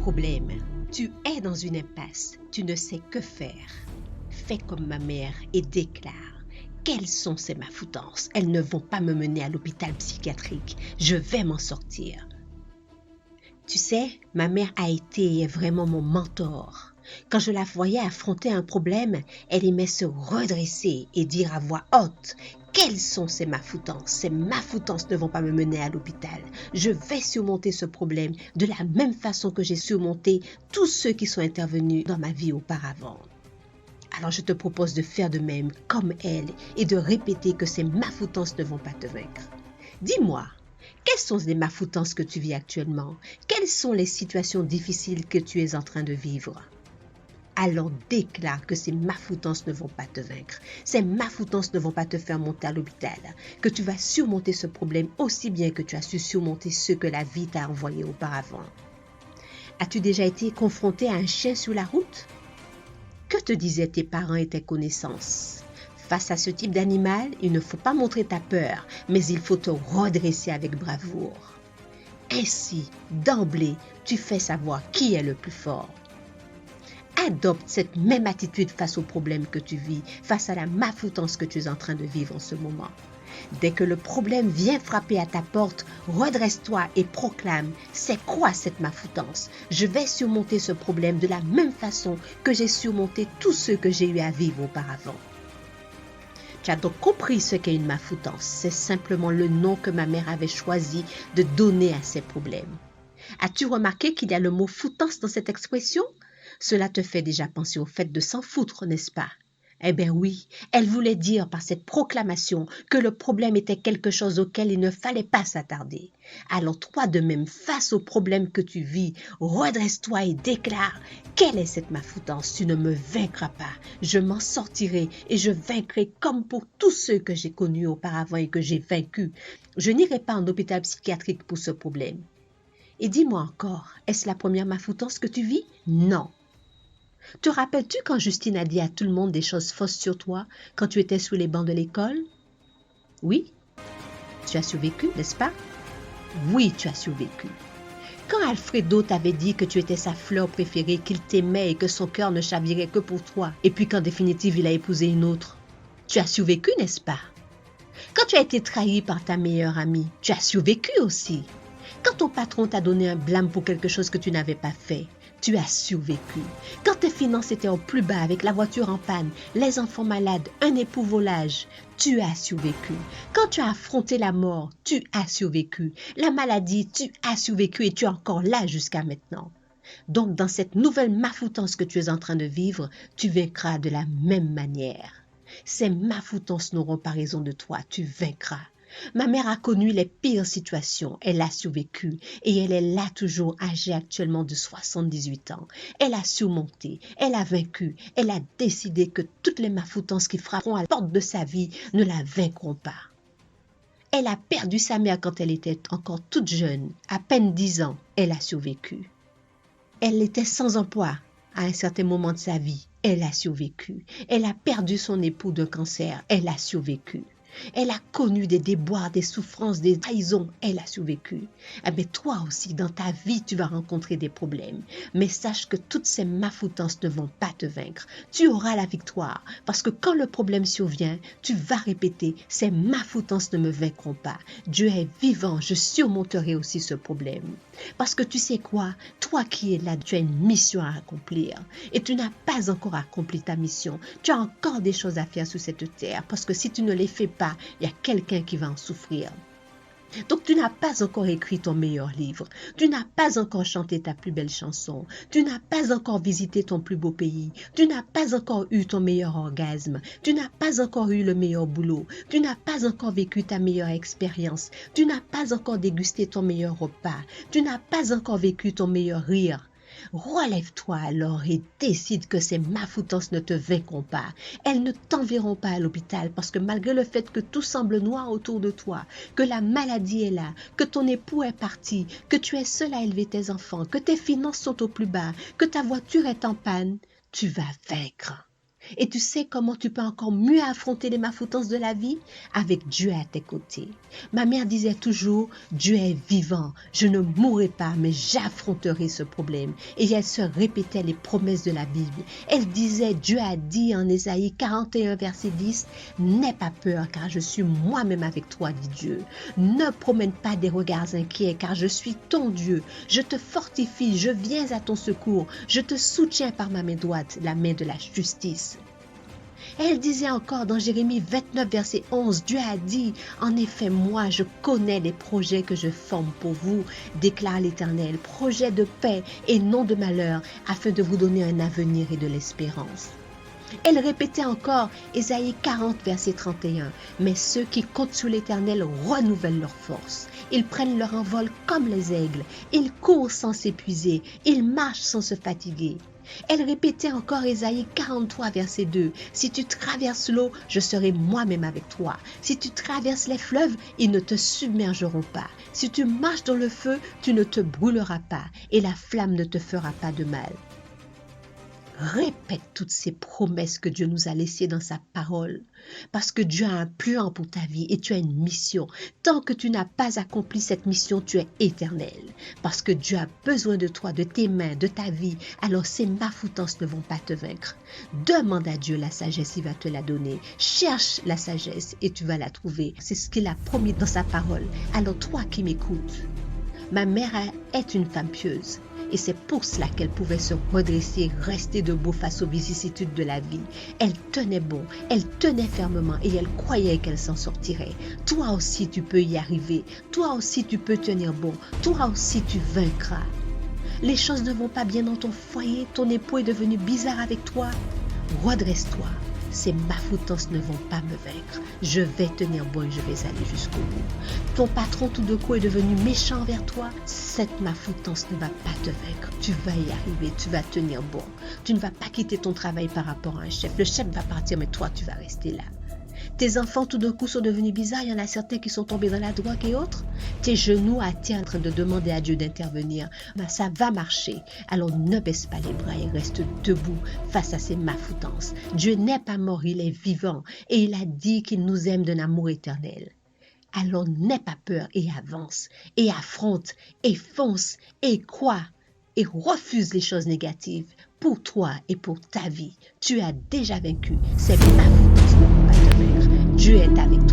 problème. Tu es dans une impasse. Tu ne sais que faire. Fais comme ma mère et déclare. Quelles sont ces malfoutances? Elles ne vont pas me mener à l'hôpital psychiatrique. Je vais m'en sortir. Tu sais, ma mère a été vraiment mon mentor. Quand je la voyais affronter un problème, elle aimait se redresser et dire à voix haute « Quelles sont ces malfoutances? Ces malfoutances ne vont pas me mener à l'hôpital. Je vais surmonter ce problème de la même façon que j'ai surmonté tous ceux qui sont intervenus dans ma vie auparavant. » Alors je te propose de faire de même comme elle et de répéter que ces malfoutances ne vont pas te vaincre. Dis-moi, quelles sont les malfoutances que tu vis actuellement? Quelles sont les situations difficiles que tu es en train de vivre? Alors déclare que ces malfoutances ne vont pas te vaincre. Ces malfoutances ne vont pas te faire monter à l'hôpital. Que tu vas surmonter ce problème aussi bien que tu as su surmonter ceux que la vie t'a envoyés auparavant. As-tu déjà été confronté à un chien sur la route? Que te disaient tes parents et tes connaissances? Face à ce type d'animal, il ne faut pas montrer ta peur, mais il faut te redresser avec bravoure. Ainsi, d'emblée, tu fais savoir qui est le plus fort. Adopte cette même attitude face au problème que tu vis, face à la malfoutance que tu es en train de vivre en ce moment. Dès que le problème vient frapper à ta porte, redresse-toi et proclame « C'est quoi cette malfoutance? Je vais surmonter ce problème de la même façon que j'ai surmonté tous ceux que j'ai eu à vivre auparavant. » Tu as donc compris ce qu'est une malfoutance. C'est simplement le nom que ma mère avait choisi de donner à ces problèmes. As-tu remarqué qu'il y a le mot « foutance » dans cette expression? Cela te fait déjà penser au fait de s'en foutre, n'est-ce pas? Eh bien oui, elle voulait dire par cette proclamation que le problème était quelque chose auquel il ne fallait pas s'attarder. Alors toi de même, face au problème que tu vis, redresse-toi et déclare « Quelle est cette malfoutance? Tu ne me vaincras pas. Je m'en sortirai et je vaincrai comme pour tous ceux que j'ai connus auparavant et que j'ai vaincus. Je n'irai pas en hôpital psychiatrique pour ce problème. » Et dis-moi encore, est-ce la première malfoutance que tu vis? Non. Te rappelles-tu quand Justine a dit à tout le monde des choses fausses sur toi quand tu étais sous les bancs de l'école? Oui, tu as survécu, n'est-ce pas? Oui, tu as survécu. Quand Alfredo t'avait dit que tu étais sa fleur préférée, qu'il t'aimait et que son cœur ne chavirait que pour toi, et puis qu'en définitive il a épousé une autre, tu as survécu, n'est-ce pas? Quand tu as été trahi par ta meilleure amie, tu as survécu aussi. Quand ton patron t'a donné un blâme pour quelque chose que tu n'avais pas fait, tu as survécu. Quand tes finances étaient au plus bas avec la voiture en panne, les enfants malades, un époux volage, tu as survécu. Quand tu as affronté la mort, tu as survécu. La maladie, tu as survécu et tu es encore là jusqu'à maintenant. Donc dans cette nouvelle malfoutance que tu es en train de vivre, tu vaincras de la même manière. Ces malfoutances n'auront pas raison de toi, tu vaincras. Ma mère a connu les pires situations, elle a survécu et elle est là toujours âgée actuellement de 78 ans. Elle a surmonté, elle a vaincu, elle a décidé que toutes les malfoutances qui frapperont à la porte de sa vie ne la vaincront pas. Elle a perdu sa mère quand elle était encore toute jeune, à peine 10 ans, elle a survécu. Elle était sans emploi à un certain moment de sa vie, elle a survécu. Elle a perdu son époux d'un cancer, elle a survécu. Elle a connu des déboires, des souffrances, des trahisons. Elle a survécu. Eh bien, toi aussi, dans ta vie, tu vas rencontrer des problèmes. Mais sache que toutes ces malfoutances ne vont pas te vaincre. Tu auras la victoire. Parce que quand le problème survient, tu vas répéter « Ces malfoutances ne me vaincront pas. Dieu est vivant, je surmonterai aussi ce problème. » Parce que tu sais quoi? Toi qui es là, tu as une mission à accomplir. Et tu n'as pas encore accompli ta mission. Tu as encore des choses à faire sur cette terre. Parce que si tu ne les fais pas, il y a quelqu'un qui va en souffrir. Donc tu n'as pas encore écrit ton meilleur livre, tu n'as pas encore chanté ta plus belle chanson, tu n'as pas encore visité ton plus beau pays, tu n'as pas encore eu ton meilleur orgasme, tu n'as pas encore eu le meilleur boulot, tu n'as pas encore vécu ta meilleure expérience, tu n'as pas encore dégusté ton meilleur repas, tu n'as pas encore vécu ton meilleur rire. Relève-toi alors et décide que ces malfoutances ne te vaincront pas. Elles ne t'enverront pas à l'hôpital parce que malgré le fait que tout semble noir autour de toi, que la maladie est là, que ton époux est parti, que tu es seul à élever tes enfants, que tes finances sont au plus bas, que ta voiture est en panne, tu vas vaincre. Et tu sais comment tu peux encore mieux affronter les malfoutances de la vie? Avec Dieu à tes côtés. Ma mère disait toujours, Dieu est vivant, je ne mourrai pas, mais j'affronterai ce problème. Et elle se répétait les promesses de la Bible. Elle disait, Dieu a dit en Ésaïe 41, verset 10, n'aie pas peur, car je suis moi-même avec toi, dit Dieu. Ne promène pas des regards inquiets, car je suis ton Dieu. Je te fortifie, je viens à ton secours, je te soutiens par ma main droite, la main de la justice. Elle disait encore dans Jérémie 29, verset 11, Dieu a dit, en effet, moi, je connais les projets que je forme pour vous, déclare l'Éternel, projets de paix et non de malheur, afin de vous donner un avenir et de l'espérance. Elle répétait encore Ésaïe 40, verset 31, mais ceux qui comptent sur l'Éternel renouvellent leur force. Ils prennent leur envol comme les aigles, ils courent sans s'épuiser, ils marchent sans se fatiguer. Elle répétait encore Ésaïe 43, verset 2. Si tu traverses l'eau, je serai moi-même avec toi. Si tu traverses les fleuves, ils ne te submergeront pas. Si tu marches dans le feu, tu ne te brûleras pas et la flamme ne te fera pas de mal. Répète toutes ces promesses que Dieu nous a laissées dans sa parole. Parce que Dieu a un plan pour ta vie et tu as une mission. Tant que tu n'as pas accompli cette mission, tu es éternel. Parce que Dieu a besoin de toi, de tes mains, de ta vie. Alors ces malfoutances ne vont pas te vaincre. Demande à Dieu la sagesse, il va te la donner. Cherche la sagesse et tu vas la trouver. C'est ce qu'il a promis dans sa parole. Alors toi qui m'écoutes, ma mère est une femme pieuse. Et c'est pour cela qu'elle pouvait se redresser, rester debout face aux vicissitudes de la vie. Elle tenait bon, elle tenait fermement et elle croyait qu'elle s'en sortirait. Toi aussi tu peux y arriver, toi aussi tu peux tenir bon, toi aussi tu vaincras. Les choses ne vont pas bien dans ton foyer, ton époux est devenu bizarre avec toi. Redresse-toi. Ces malfoutances ne vont pas me vaincre. Je vais tenir bon et je vais aller jusqu'au bout. Ton patron tout de coup est devenu méchant envers toi. Cette malfoutance ne va pas te vaincre. Tu vas y arriver, tu vas tenir bon. Tu ne vas pas quitter ton travail par rapport à un chef. Le chef va partir, mais toi, tu vas rester là. Tes enfants tout d'un coup sont devenus bizarres, il y en a certains qui sont tombés dans la drogue et autres. Tes genoux à terre en train de demander à Dieu d'intervenir. Ben, ça va marcher. Alors ne baisse pas les bras et reste debout face à ces malfoutances. Dieu n'est pas mort, il est vivant et il a dit qu'il nous aime d'un amour éternel. Alors n'aie pas peur et avance et affronte et fonce et crois et refuse les choses négatives pour toi et pour ta vie. Tu as déjà vaincu. Ces malfoutances ne vont pas te vaincre. Dieu est avec toi.